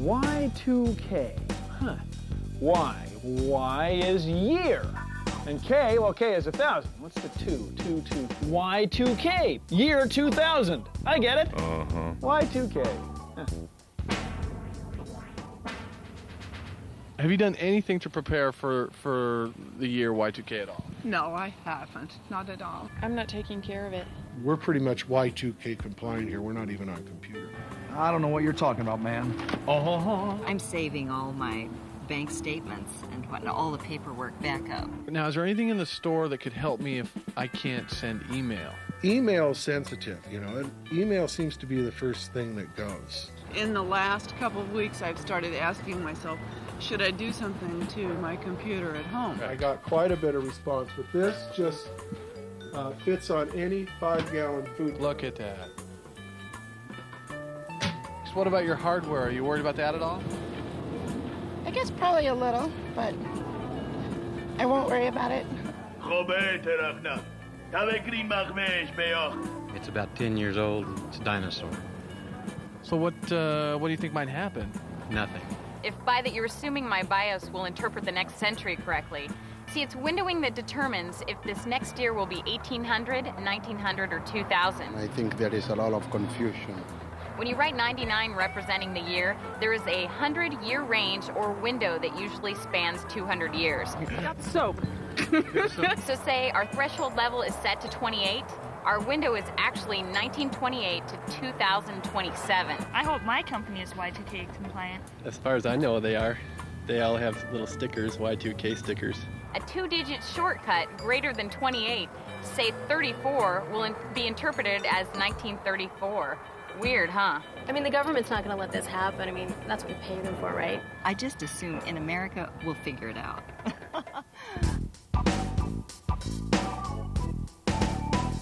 Y2K. Huh. Y is year. And K, well, K is 1,000. What's the 2? 2, 2. Y2K, year 2000. I get it. Y2K. Huh. Have you done anything to prepare for the year Y2K at all? No, I haven't. Not at all. I'm not taking care of it. We're pretty much Y2K compliant here. We're not even on computer. I don't know what you're talking about, man. I'm saving all my bank statements and whatnot, all the paperwork back up. Now, is there anything in the store that could help me if I can't send email? Email sensitive, you know, and email seems to be the first thing that goes. In the last couple of weeks, I've started asking myself, should I do something to my computer at home? I got quite a bit of response, but this just fits on any 5-gallon food. Look at that. So what about your hardware? Are you worried about that at all? I guess probably a little, but I won't worry about it. It's about 10 years old. It's a dinosaur. So what do you think might happen? Nothing. If by that you're assuming my BIOS will interpret the next century correctly. See, it's windowing that determines if this next year will be 1800, 1900, or 2000. I think there is a lot of confusion. When you write 99 representing the year, there is a 100-year range or window that usually spans 200 years. Got soap. So say our threshold level is set to 28. Our window is actually 1928 to 2027. I hope my company is Y2K compliant. As far as I know, they are. They all have little stickers, Y2K stickers. A 2-digit shortcut greater than 28, say 34, will be interpreted as 1934. Weird, huh? I mean, the government's not going to let this happen. I mean, that's what we pay them for, right? I just assume in America we'll figure it out.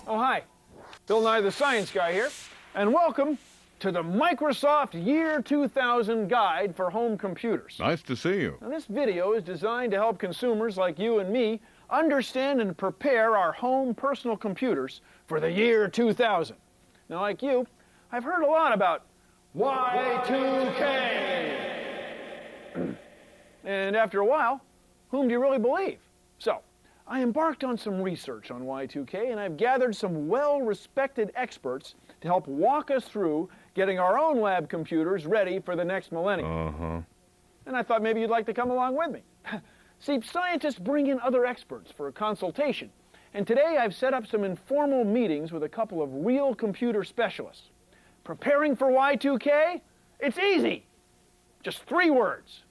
Oh, hi. Bill Nye the Science Guy here, and welcome to the Microsoft Year 2000 Guide for Home Computers. Nice to see you. Now, this video is designed to help consumers like you and me understand and prepare our home personal computers for the year 2000. Now, like you, I've heard a lot about Y2K. And after a while, whom do you really believe? So, I embarked on some research on Y2K, and I've gathered some well-respected experts to help walk us through getting our own lab computers ready for the next millennium. And I thought maybe you'd like to come along with me. See, scientists bring in other experts for a consultation, and today I've set up some informal meetings with a couple of real computer specialists. Preparing for Y2K? It's easy. Just 3 words.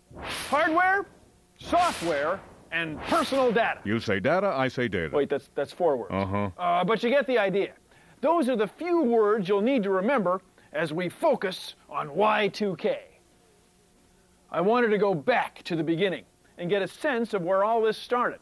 Hardware, software, and personal data. You say data, I say data. Wait, that's 4 words. But you get the idea. Those are the few words you'll need to remember as we focus on Y2K. I wanted to go back to the beginning and get a sense of where all this started.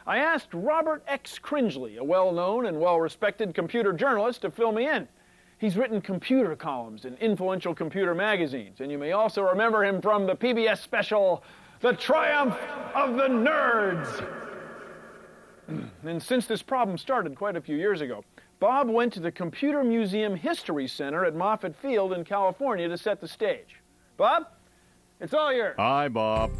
I asked Robert X. Cringely, a well-known and well-respected computer journalist, to fill me in. He's written computer columns in influential computer magazines, and you may also remember him from the PBS special, The Triumph of the Nerds. And since this problem started quite a few years ago, Bob went to the Computer Museum History Center at Moffett Field in California to set the stage. Bob, it's all yours. Hi, Bob.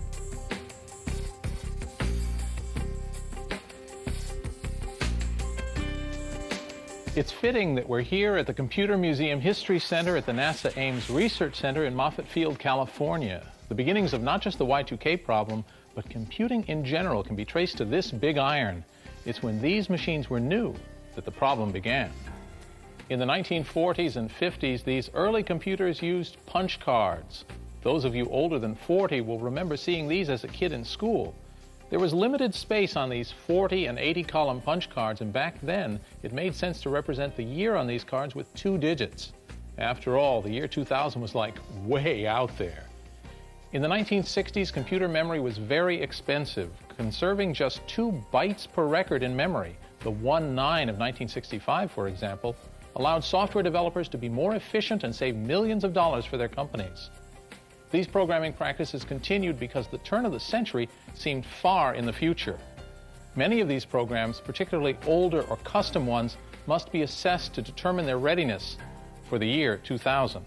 It's fitting that we're here at the Computer Museum History Center at the NASA Ames Research Center in Moffett Field, California. The beginnings of not just the Y2K problem, but computing in general can be traced to this big iron. It's when these machines were new that the problem began. In the 1940s and 50s, these early computers used punch cards. Those of you older than 40 will remember seeing these as a kid in school. There was limited space on these 40 and 80 column punch cards, and back then it made sense to represent the year on these cards with 2 digits. After all, the year 2000 was like way out there. In the 1960s, computer memory was very expensive. Conserving just 2 bytes per record in memory, the 19 of 1965, for example, allowed software developers to be more efficient and save millions of dollars for their companies. These programming practices continued because the turn of the century seemed far in the future. Many of these programs, particularly older or custom ones, must be assessed to determine their readiness for the year 2000.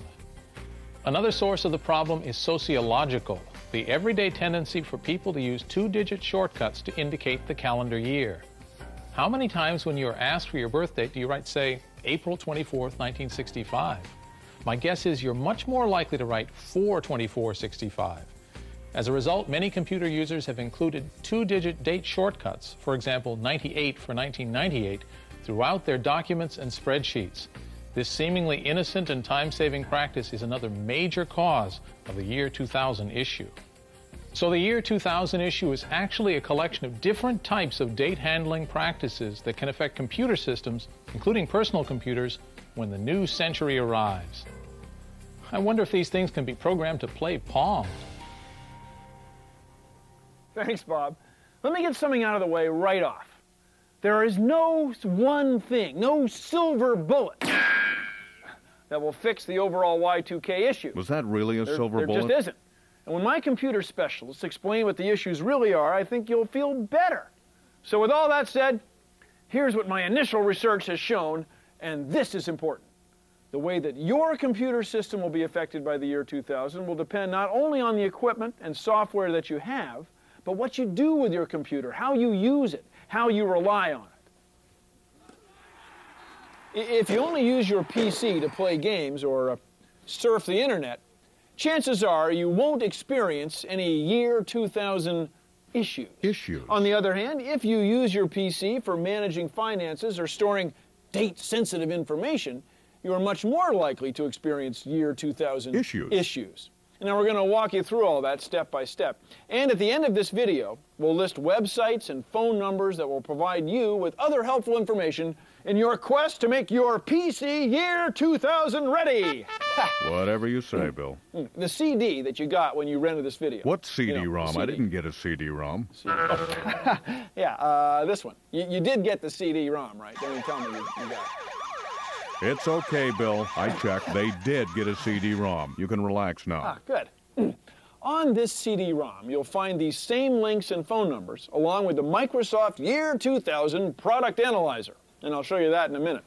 Another source of the problem is sociological, the everyday tendency for people to use two-digit shortcuts to indicate the calendar year. How many times when you are asked for your birth date do you write, say, April 24th, 1965? My guess is you're much more likely to write 4/24/65. As a result, many computer users have included two-digit date shortcuts, for example, 98 for 1998, throughout their documents and spreadsheets. This seemingly innocent and time-saving practice is another major cause of the year 2000 issue. So the year 2000 issue is actually a collection of different types of date handling practices that can affect computer systems, including personal computers, when the new century arrives. I wonder if these things can be programmed to play Pong. Thanks, Bob. Let me get something out of the way right off. There is no one thing, no silver bullet that will fix the overall Y2K issue. Was that really a silver bullet? There just isn't. And when my computer specialists explain what the issues really are, I think you'll feel better. So with all that said, here's what my initial research has shown, and this is important. The way that your computer system will be affected by the year 2000 will depend not only on the equipment and software that you have, but what you do with your computer, how you use it, how you rely on it. If you only use your PC to play games or surf the internet, chances are you won't experience any year 2000 issues. On the other hand, if you use your PC for managing finances or storing date-sensitive information, you are much more likely to experience year 2000 issues. And now we're going to walk you through all that step by step. And at the end of this video, we'll list websites and phone numbers that will provide you with other helpful information in your quest to make your PC year 2000 ready. Whatever you say, Bill. The CD that you got when you rented this video. What CD-ROM? I didn't get a CD-ROM. Yeah, this one. You did get the CD-ROM, right? Don't even tell me you got it. It's okay, Bill. I checked. They did get a CD-ROM. You can relax now. Ah, good. On this CD-ROM, you'll find these same links and phone numbers, along with the Microsoft Year 2000 Product Analyzer. And I'll show you that in a minute.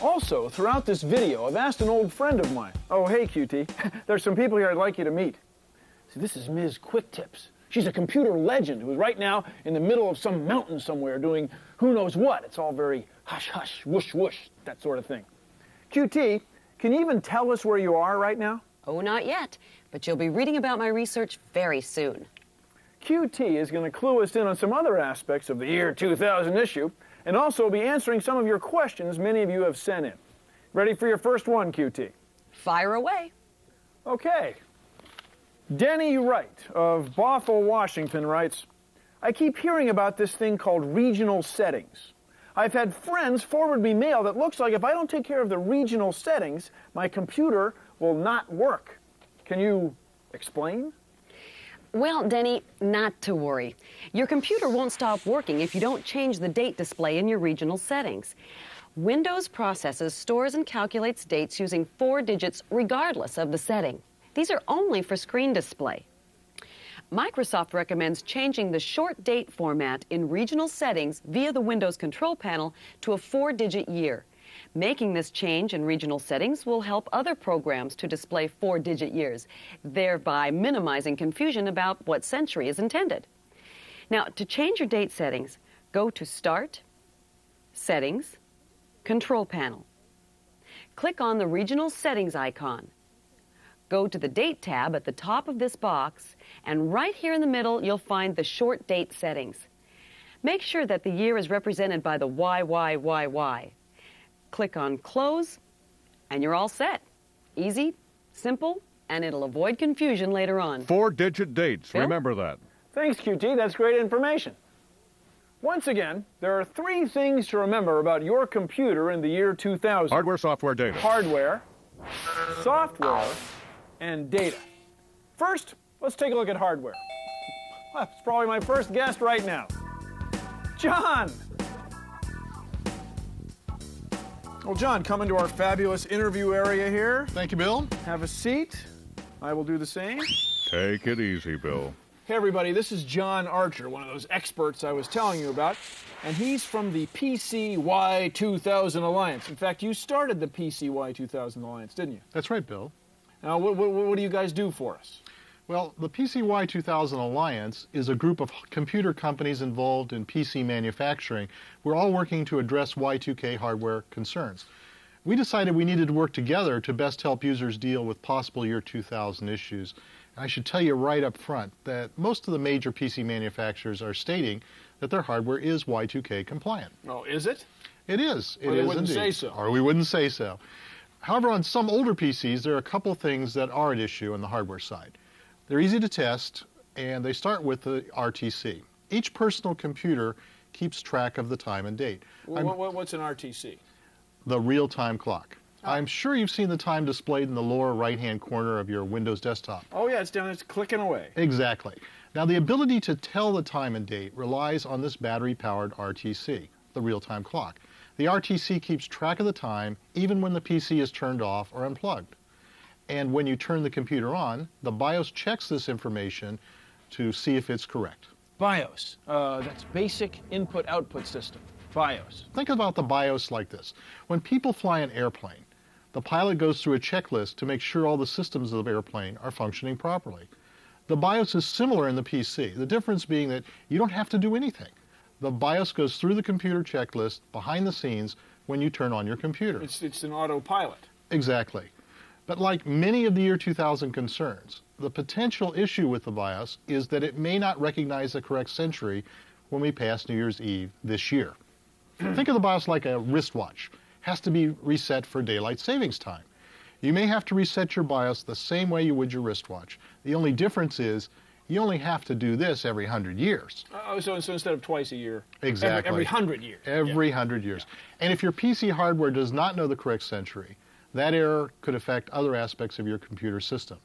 Also, throughout this video, I've asked an old friend of mine. Oh, hey, QT. There's some people here I'd like you to meet. See, this is Ms. Quick Tips. She's a computer legend who's right now in the middle of some mountain somewhere doing who knows what. It's all very hush-hush, whoosh-whoosh, that sort of thing. QT, can you even tell us where you are right now? Oh, not yet, but you'll be reading about my research very soon. QT is going to clue us in on some other aspects of the year 2000 issue, and also be answering some of your questions many of you have sent in. Ready for your first one, QT? Fire away. Okay. Denny Wright of Bothell, Washington writes, I keep hearing about this thing called regional settings. I've had friends forward me mail that looks like if I don't take care of the regional settings, my computer will not work. Can you explain? Well, Denny, not to worry. Your computer won't stop working if you don't change the date display in your regional settings. Windows processes, stores, and calculates dates using 4 digits regardless of the setting. These are only for screen display. Microsoft recommends changing the short date format in regional settings via the Windows control panel to a 4-digit year. Making this change in regional settings will help other programs to display 4-digit years, thereby minimizing confusion about what century is intended. Now, to change your date settings, go to Start, Settings, Control Panel. Click on the Regional Settings icon. Go to the Date tab at the top of this box, and right here in the middle, you'll find the short date settings. Make sure that the year is represented by the YYYY. Click on Close, and you're all set. Easy, simple, and it'll avoid confusion later on. 4-digit dates. Bill? Remember that. Thanks, QT. That's great information. Once again, there are 3 things to remember about your computer in the year 2000. Hardware, software, data. Hardware, software, and data. First, let's take a look at hardware. That's probably my first guest right now. John! Well, John, come into our fabulous interview area here. Thank you, Bill. Have a seat. I will do the same. Take it easy, Bill. Hey everybody, this is John Archer, one of those experts I was telling you about, and he's from the PC Y2000 Alliance. In fact, you started the PC Y2000 Alliance, didn't you? That's right, Bill. Now, what do you guys do for us? Well, the PC Y2000 Alliance is a group of computer companies involved in PC manufacturing. We're all working to address Y2K hardware concerns. We decided we needed to work together to best help users deal with possible year 2000 issues. I should tell you right up front that most of the major PC manufacturers are stating that their hardware is Y2K compliant. Oh, is it? It is. Or they wouldn't say so. Or we wouldn't say so. However, on some older PCs, there are a couple things that are at issue on the hardware side. They're easy to test, and they start with the RTC. Each personal computer keeps track of the time and date. What's an RTC? The real-time clock. I'm sure you've seen the time displayed in the lower right-hand corner of your Windows desktop. Oh yeah, it's down there, it's clicking away. Exactly. Now the ability to tell the time and date relies on this battery-powered RTC, the real-time clock. The RTC keeps track of the time even when the PC is turned off or unplugged. And when you turn the computer on, the BIOS checks this information to see if it's correct. BIOS, that's Basic Input-Output System, BIOS. Think about the BIOS like this. When people fly an airplane, the pilot goes through a checklist to make sure all the systems of the airplane are functioning properly. The BIOS is similar in the PC, the difference being that you don't have to do anything. The BIOS goes through the computer checklist behind the scenes when you turn on your computer. It's an autopilot. Exactly. But like many of the year 2000 concerns, the potential issue with the BIOS is that it may not recognize the correct century when we pass New Year's Eve this year. Think of the BIOS like a wristwatch. It has to be reset for daylight savings time. You may have to reset your BIOS the same way you would your wristwatch. The only difference is you only have to do this every 100 years. So instead of twice a year, exactly. every 100 years. Every 100 years. Yeah. And if your PC hardware does not know the correct century, that error could affect other aspects of your computer system.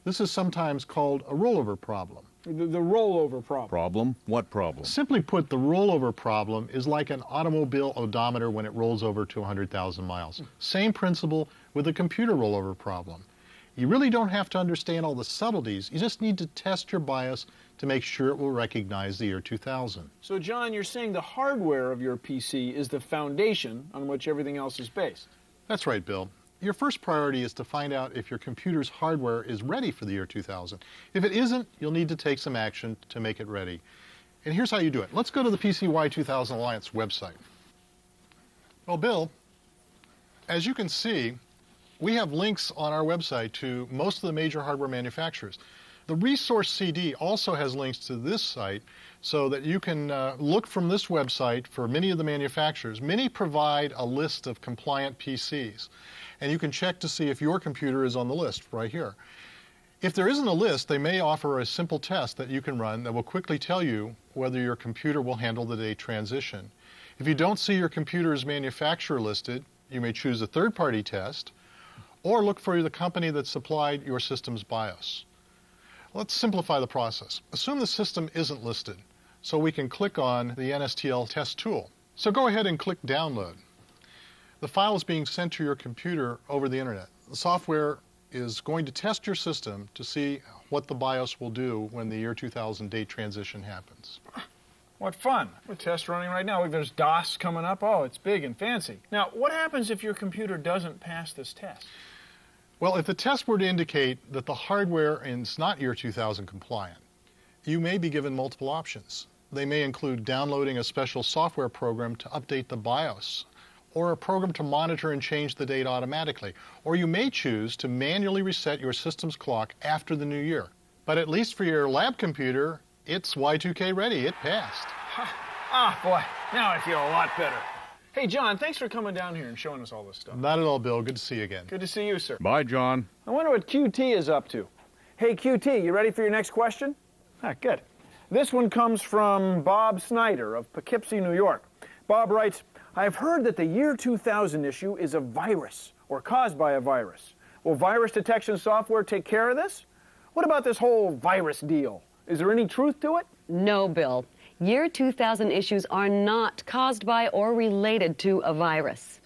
This is sometimes called a rollover problem. The rollover problem. Problem? What problem? Simply put, the rollover problem is like an automobile odometer when it rolls over to 100,000 miles. Same principle with a computer rollover problem. You really don't have to understand all the subtleties. You just need to test your BIOS to make sure it will recognize the year 2000. So, John, you're saying the hardware of your PC is the foundation on which everything else is based. That's right, Bill. Your first priority is to find out if your computer's hardware is ready for the year 2000. If it isn't, you'll need to take some action to make it ready. And here's how you do it. Let's go to the PC Y2000 Alliance website. Well, Bill, as you can see, we have links on our website to most of the major hardware manufacturers. The resource CD also has links to this site so that you can look from this website for many of the manufacturers. Many provide a list of compliant PCs, and you can check to see if your computer is on the list right here. If there isn't a list, they may offer a simple test that you can run that will quickly tell you whether your computer will handle the date transition. If you don't see your computer's manufacturer listed, you may choose a third-party test or look for the company that supplied your system's BIOS. Let's simplify the process. Assume the system isn't listed, so we can click on the NSTL test tool. So go ahead and click download. The file is being sent to your computer over the internet. The software is going to test your system to see what the BIOS will do when the year 2000 date transition happens. What fun. We're test running right now. Look, there's DOS coming up. Oh, it's big and fancy. Now, what happens if your computer doesn't pass this test? Well, if the test were to indicate that the hardware is not year 2000 compliant, you may be given multiple options. They may include downloading a special software program to update the BIOS, or a program to monitor and change the date automatically. Or you may choose to manually reset your system's clock after the new year. But at least for your lab computer, it's Y2K ready. It passed. Ah, boy, now I feel a lot better. Hey, John, thanks for coming down here and showing us all this stuff. Not at all, Bill. Good to see you again. Good to see you, sir. Bye, John. I wonder what QT is up to. Hey, QT, you ready for your next question? Ah, good. This one comes from Bob Snyder of Poughkeepsie, New York. Bob writes, I've heard that the year 2000 issue is a virus or caused by a virus. Will virus detection software take care of this? What about this whole virus deal? Is there any truth to it? No, Bill. Year 2000 issues are not caused by or related to a virus.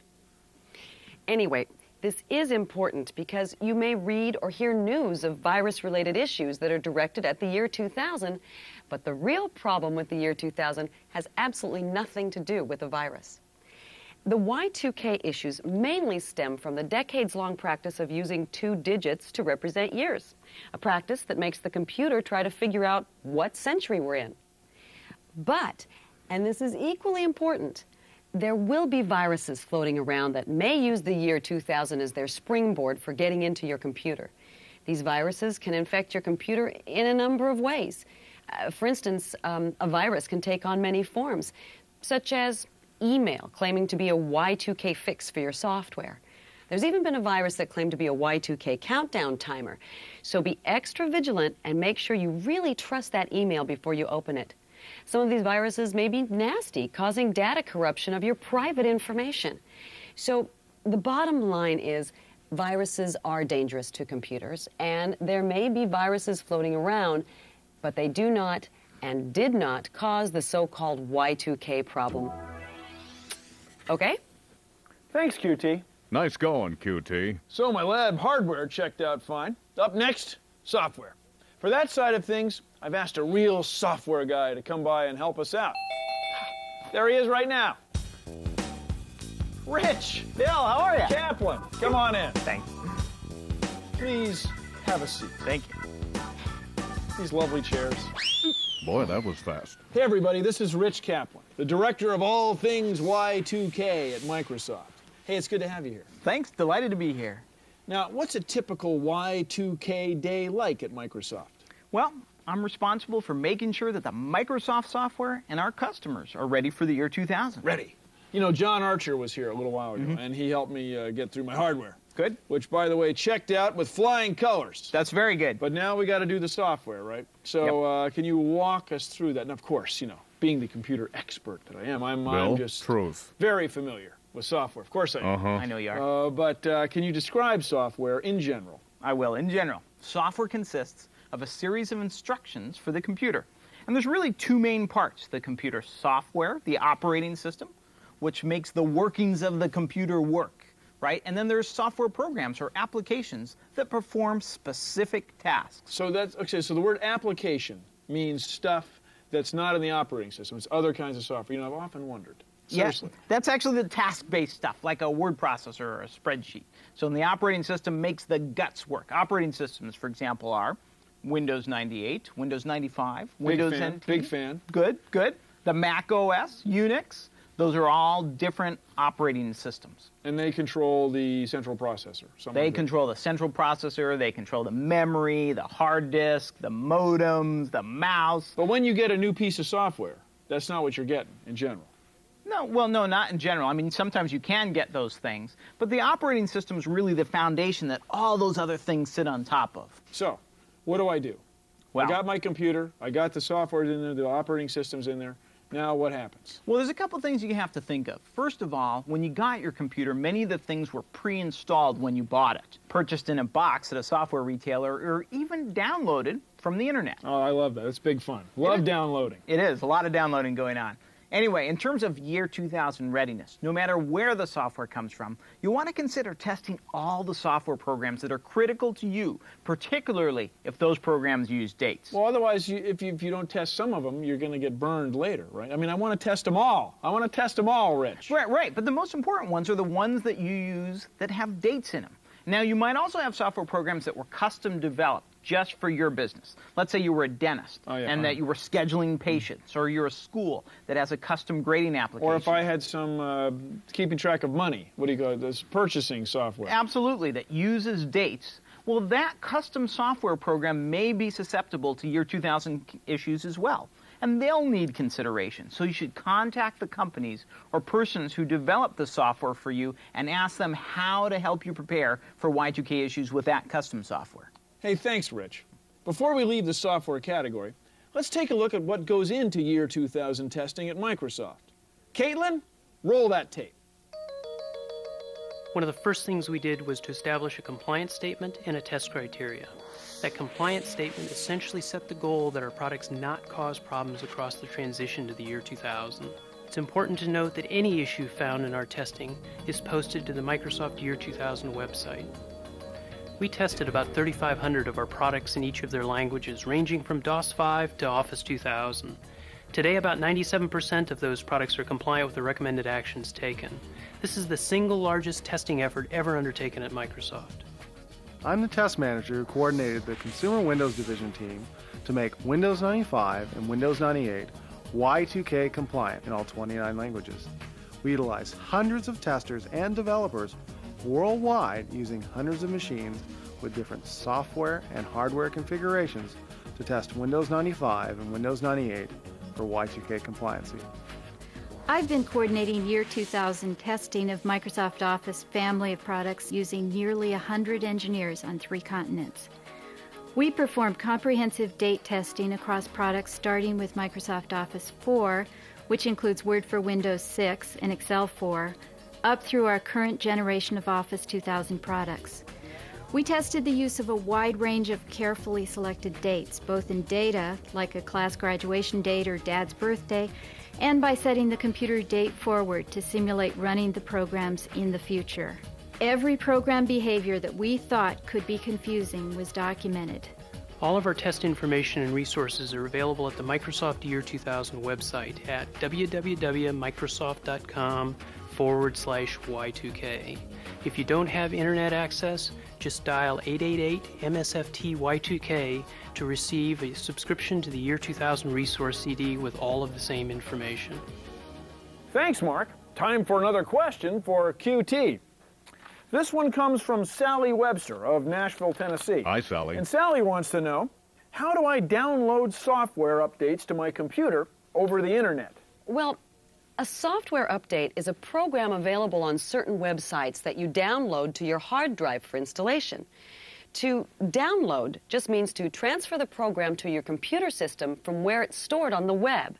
Anyway, This is important because you may read or hear news of virus-related issues that are directed at the year 2000, but the real problem with the year 2000 has absolutely nothing to do with the virus. The Y2K issues mainly stem from the decades-long practice of using 2 digits to represent years, a practice that makes the computer try to figure out what century we're in. But, and this is equally important, there will be viruses floating around that may use the year 2000 as their springboard for getting into your computer. These viruses can infect your computer in a number of ways. For instance, a virus can take on many forms, such as email claiming to be a Y2K fix for your software. There's even been a virus that claimed to be a Y2K countdown timer. So be extra vigilant and make sure you really trust that email before you open it. Some of these viruses may be nasty, causing data corruption of your private information. So the bottom line is viruses are dangerous to computers, and there may be viruses floating around, but they do not and did not cause the so-called Y2K problem. Okay? Thanks, QT. Nice going, QT. So my lab hardware checked out fine. Up next, software. For that side of things, I've asked a real software guy to come by and help us out. There he is right now. Rich. Bill, how are you? Kaplan, come on in. Thanks. Please have a seat. Thank you. These lovely chairs. Boy, that was fast. Hey everybody, this is Rich Kaplan, the director of all things Y2K at Microsoft. Hey, it's good to have you here. Thanks, delighted to be here. Now, what's a typical Y2K day like at Microsoft? Well, I'm responsible for making sure that the Microsoft software and our customers are ready for the year 2000. Ready. You know, John Archer was here a little while ago, and he helped me get through my hardware. Good. Which, by the way, checked out with flying colors. That's very good. But now we got to do the software, right? So can you walk us through that? And of course, you know, being the computer expert that I am, I'm just very familiar with software. Of course I am. I know you are. But can you describe software in general? I will. In general, software consists of a series of instructions for the computer. And there's really 2 main parts: the computer software, the operating system, which makes the workings of the computer work, right? And then there's software programs or applications that perform specific tasks. So that's, okay, so the word application means stuff that's not in the operating system. It's other kinds of software. You know, I've often wondered. Seriously. Yeah, that's actually the task-based stuff, like a word processor or a spreadsheet. So the operating system makes the guts work. Operating systems, for example, are Windows 98, Windows 95, Windows NT. Big fan. Good, good. The Mac OS, Unix. Those are all different operating systems. And they control the central processor. They control the central processor, they control the memory, the hard disk, the modems, the mouse. But when you get a new piece of software, that's not what you're getting in general. No, well, no, not in general. I mean, sometimes you can get those things, but the operating system is really the foundation that all those other things sit on top of. So, what do I do? Well, I got my computer, I got the software in there, the operating system's in there. Now what happens? Well, there's a couple things you have to think of. First of all, when you got your computer, many of the things were pre-installed when you bought it, purchased in a box at a software retailer, or even downloaded from the internet. Oh, I love that. It's big fun. Love downloading. It is. A lot of downloading going on. Anyway, in terms of year 2000 readiness, no matter where the software comes from, you want to consider testing all the software programs that are critical to you, particularly if those programs use dates. Well, otherwise, if you don't test some of them, you're going to get burned later, right? I mean, I want to test them all. I want to test them all, Rich. Right. But the most important ones are the ones that you use that have dates in them. Now, you might also have software programs that were custom developed just for your business. Let's say you were a dentist and that you were scheduling patients, or you're a school that has a custom grading application. Or if I had some keeping track of money, what do you call it, this purchasing software. Absolutely, that uses dates. Well, that custom software program may be susceptible to year 2000 issues as well, and they'll need consideration. So you should contact the companies or persons who develop the software for you and ask them how to help you prepare for Y2K issues with that custom software. Hey, thanks, Rich. Before we leave the software category, let's take a look at what goes into year 2000 testing at Microsoft. Caitlin, roll that tape. One of the first things we did was to establish a compliance statement and a test criteria. That compliance statement essentially set the goal that our products not cause problems across the transition to the year 2000. It's important to note that any issue found in our testing is posted to the Microsoft Year 2000 website. We tested about 3,500 of our products in each of their languages, ranging from DOS5 to Office 2000. Today, about 97% of those products are compliant with the recommended actions taken. This is the single largest testing effort ever undertaken at Microsoft. I'm the test manager who coordinated the Consumer Windows Division team to make Windows 95 and Windows 98 Y2K compliant in all 29 languages. We utilize hundreds of testers and developers worldwide using hundreds of machines with different software and hardware configurations to test Windows 95 and Windows 98 for Y2K compliancy. I've been coordinating Year 2000 testing of Microsoft Office family of products using nearly 100 engineers on 3 continents. We performed comprehensive date testing across products starting with Microsoft Office 4, which includes Word for Windows 6 and Excel 4, up through our current generation of Office 2000 products. We tested the use of a wide range of carefully selected dates, both in data, like a class graduation date or dad's birthday, and by setting the computer date forward to simulate running the programs in the future. Every program behavior that we thought could be confusing was documented. All of our test information and resources are available at the Microsoft Year 2000 website at www.microsoft.com/Y2K. If you don't have internet access, just dial 888-MSFT-Y2K to receive a subscription to the Year 2000 resource CD with all of the same information. Thanks, Mark. Time for another question for QT. This one comes from Sally Webster of Nashville, Tennessee. Hi, Sally. And Sally wants to know, how do I download software updates to my computer over the internet? Well, a software update is a program available on certain websites that you download to your hard drive for installation. To download just means to transfer the program to your computer system from where it's stored on the web.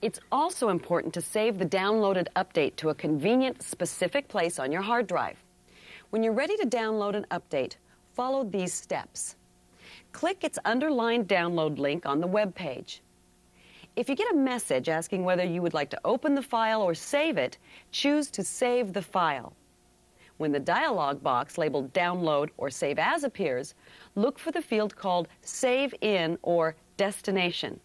It's also important to save the downloaded update to a convenient, specific place on your hard drive. When you're ready to download an update, follow these steps. Click its underlined download link on the web page. If you get a message asking whether you would like to open the file or save it, choose to save the file. When the dialog box labeled Download or Save As appears, look for the field called Save In or Destination.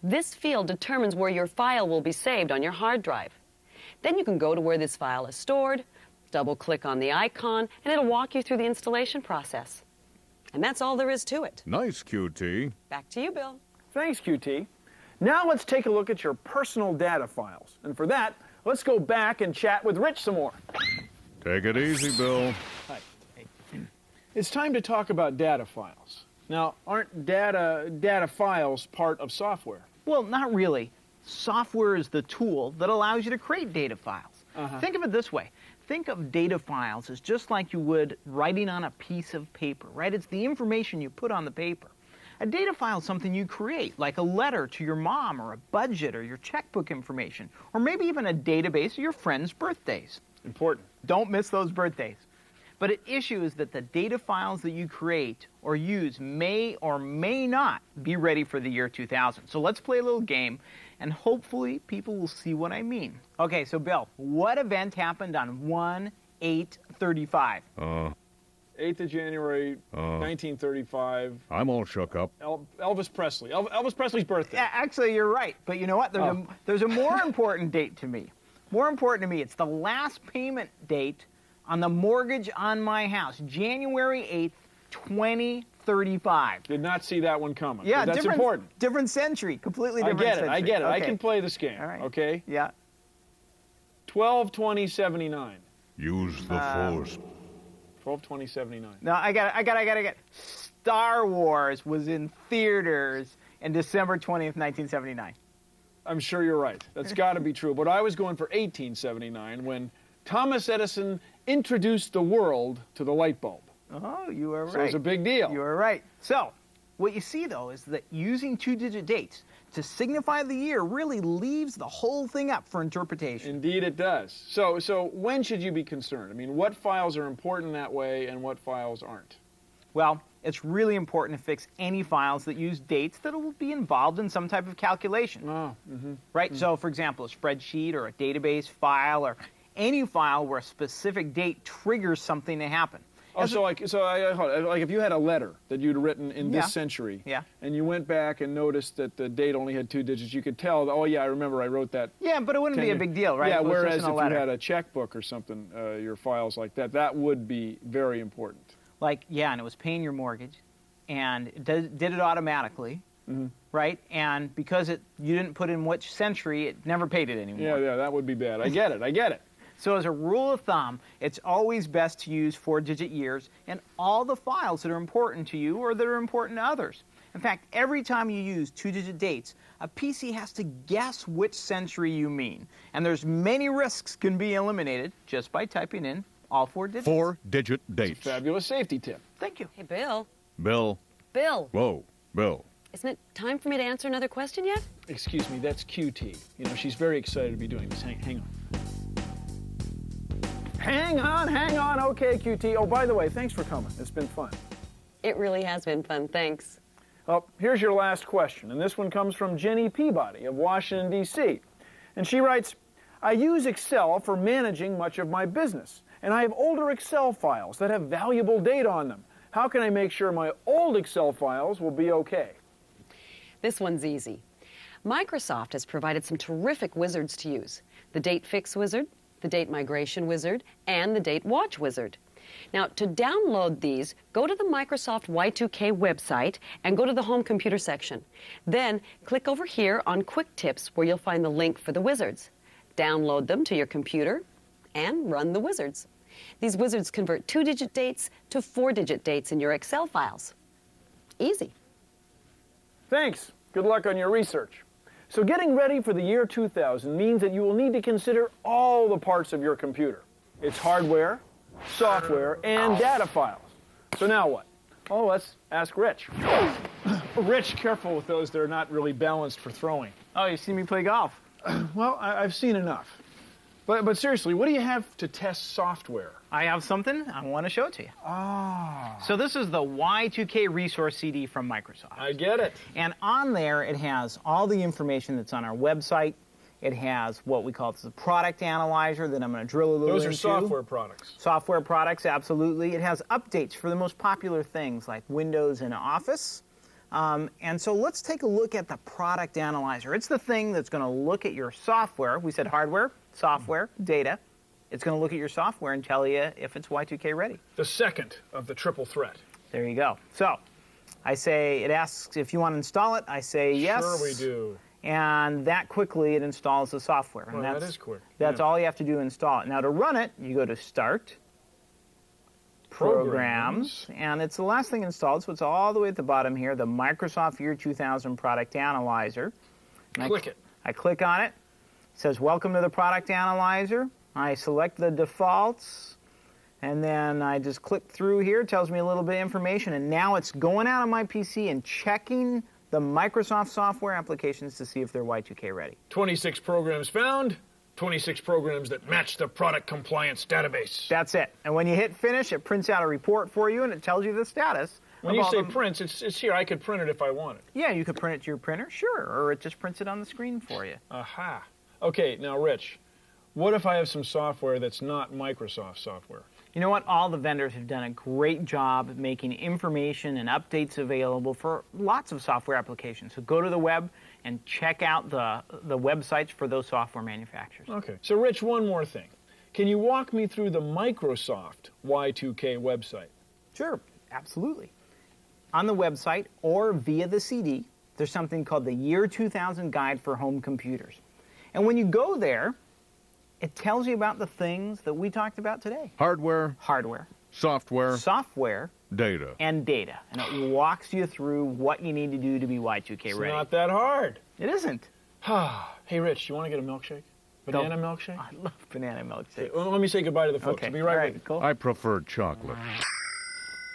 This field determines where your file will be saved on your hard drive. Then you can go to where this file is stored, double-click on the icon, and it'll walk you through the installation process. And that's all there is to it. Nice, QT. Back to you, Bill. Thanks, QT. Now let's take a look at your personal data files. And for that, let's go back and chat with Rich some more. Take it easy, Bill. Hi. It's time to talk about data files. Now, aren't data files part of software? Well, not really. Software is the tool that allows you to create data files. Think of it this way. Think of data files as just like you would writing on a piece of paper, right? It's the information you put on the paper. A data file is something you create, like a letter to your mom, or a budget, or your checkbook information, or maybe even a database of your friends' birthdays. Important. Don't miss those birthdays. But an issue is that the data files that you create or use may or may not be ready for the year 2000. So let's play a little game, and hopefully people will see what I mean. Okay, so Bill, what event happened on 1/8/35? 8th of January, 1935. I'm all shook up. Elvis Presley. Elvis Presley's birthday. Yeah, actually, you're right. But you know what? There's a more important date to me. More important to me, it's the last payment date on the mortgage on my house, January 8th, 2035. Did not see that one coming. Yeah, that's important. Different century, completely different century. I get it. Okay. I can play this game. All right. Okay? Yeah. 12/20/79. Use the force. 12/20/79. No, I got it. Star Wars was in theaters in December 20th, 1979. I'm sure you're right. That's got to be true. But I was going for 1879 when Thomas Edison introduced the world to the light bulb. Oh, you are right. So it's a big deal. You are right. So, what you see, though, is that using two-digit dates to signify the year really leaves the whole thing up for interpretation. Indeed it does. So when should you be concerned? I mean, what files are important that way and what files aren't? Well, it's really important to fix any files that use dates that will be involved in some type of calculation. Right? So, for example, a spreadsheet or a database file or any file where a specific date triggers something to happen. Oh, like if you had a letter that you'd written in this century, Yeah. and you went back and noticed that the date only had 2 digits, you could tell, oh yeah, I remember I wrote that. Yeah, but it wouldn't be a big deal, right? Yeah, It was whereas just in if a you letter. had a checkbook or something, your files like that, that would be very important. Like, yeah, and it was paying your mortgage, and it did it automatically, right? And because you didn't put in which century, it never paid it anymore. Yeah, that would be bad. I get it. So as a rule of thumb, it's always best to use 4-digit years in all the files that are important to you or that are important to others. In fact, every time you use 2-digit dates, a PC has to guess which century you mean. And there's many risks can be eliminated just by typing in all 4 digits. 4-digit dates. Fabulous safety tip. Thank you. Hey, Bill. Bill. Bill. Whoa, Bill. Isn't it time for me to answer another question yet? Excuse me, that's QT. You know, she's very excited to be doing this. Hang on. Hang on. Okay, QT. Oh, by the way, thanks for coming. It's been fun. It really has been fun, thanks. Well, here's your last question, and this one comes from Jenny Peabody of Washington, D.C. And she writes, I use Excel for managing much of my business, and I have older Excel files that have valuable data on them. How can I make sure my old Excel files will be okay? This one's easy. Microsoft has provided some terrific wizards to use. The Date Fix Wizard, the Date Migration Wizard, and the Date Watch Wizard. Now, to download these, go to the Microsoft Y2K website and go to the Home Computer section. Then, click over here on Quick Tips where you'll find the link for the wizards. Download them to your computer and run the wizards. These wizards convert 2-digit dates to 4-digit dates in your Excel files. Easy. Thanks. Good luck on your research. So getting ready for the year 2000 means that you will need to consider all the parts of your computer. Its hardware, software, and data files. So now what? Oh, let's ask Rich. Rich, careful with those. They're not really balanced for throwing. Oh, you see me play golf? Well, I've seen enough. But seriously, what do you have to test software? I have something. I want to show it to you. So this is the Y2K resource CD from Microsoft. I get it. And on there, it has all the information that's on our website. It has what we call the product analyzer that I'm going to drill a little into. Those are software products. Software products, absolutely. It has updates for the most popular things like Windows and Office. And so let's take a look at the product analyzer. It's the thing that's going to look at your software. We said hardware, software, data. It's going to look at your software and tell you if it's Y2K ready. The second of the triple threat. There you go. So I say, it asks if you want to install it. I say yes. Sure we do. And that quickly it installs the software. Well, and that is quick. That's all you have to do to install it. Now to run it, you go to Start, Programs, and it's the last thing installed, so it's all the way at the bottom here, the Microsoft Year 2000 Product Analyzer. And Click it. I click on it. It says, Welcome to the Product Analyzer. I select the defaults, and then I just click through here. It tells me a little bit of information, and now it's going out on my PC and checking the Microsoft software applications to see if they're Y2K ready. 26 programs found, 26 programs that match the product compliance database. That's it. And when you hit finish, it prints out a report for you, and it tells you the status. When you say prints, it's here. I could print it if I wanted. Yeah, you could print it to your printer, sure, or it just prints it on the screen for you. Aha. Okay, now, Rich, what if I have some software that's not Microsoft software? You know what? All the vendors have done a great job making information and updates available for lots of software applications. So go to the web and check out the websites for those software manufacturers. Okay. So, Rich, one more thing. Can you walk me through the Microsoft Y2K website? Sure, absolutely. On the website or via the CD, there's something called the Year 2000 Guide for Home Computers. And when you go there, it tells you about the things that we talked about today. Hardware. Hardware. Software. Software. Data. And data. And it walks you through what you need to do to be Y2K ready. It's not that hard. It isn't. Hey, Rich, you want to get a milkshake? Banana milkshake? I love banana milkshake. Okay, well, let me say goodbye to the folks. Okay. I'll be right with you. Cool. I prefer chocolate.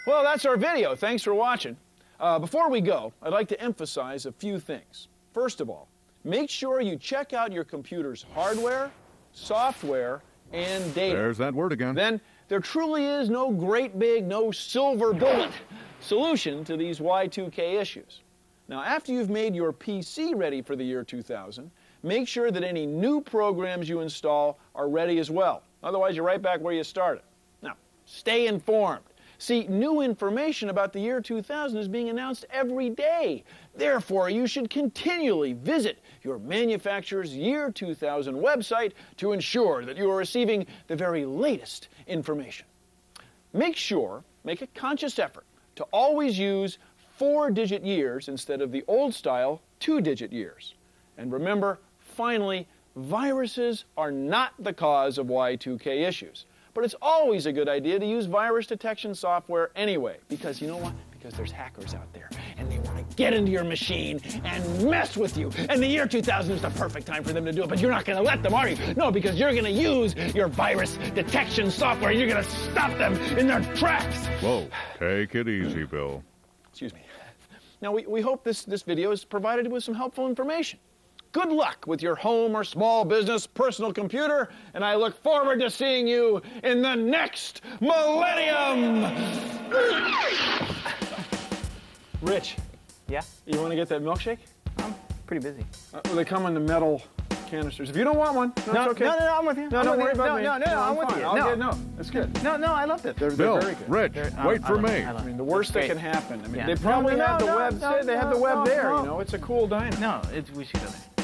Well, that's our video. Thanks for watching. Before we go, I'd like to emphasize a few things. First of all, make sure you check out your computer's hardware, software, and data. There's that word again. Then there truly is no great big, no silver bullet solution to these Y2K issues. Now, after you've made your PC ready for the year 2000, make sure that any new programs you install are ready as well. Otherwise, you're right back where you started. Now, stay informed. See, new information about the year 2000 is being announced every day. Therefore, you should continually visit your manufacturer's year 2000 website to ensure that you are receiving the very latest information. Make a conscious effort to always use 4-digit years instead of the old-style 2-digit years. And remember, finally, viruses are not the cause of Y2K issues. But it's always a good idea to use virus detection software anyway, because you know what? Because there's hackers out there, and they want to get into your machine and mess with you. And the year 2000 is the perfect time for them to do it, but you're not going to let them, are you? No, because you're going to use your virus detection software. You're going to stop them in their tracks. Whoa, take it easy, Bill. Excuse me. Now, we hope this video has provided you with some helpful information. Good luck with your home or small business personal computer, and I look forward to seeing you in the next Millennium! Rich. Yeah? You want to get that milkshake? I'm pretty busy. They come in the metal canisters. If you don't want one, it's okay. No, I'm with you. No, don't worry about me. No, I'm with you. No, that's good. No, I loved it. They're Bill, very good. Rich, wait for me. I mean, the worst that can happen. I mean, Yeah. they probably have the web. No, They have the web there. no. You know, it's a cool diner. No, we should go there.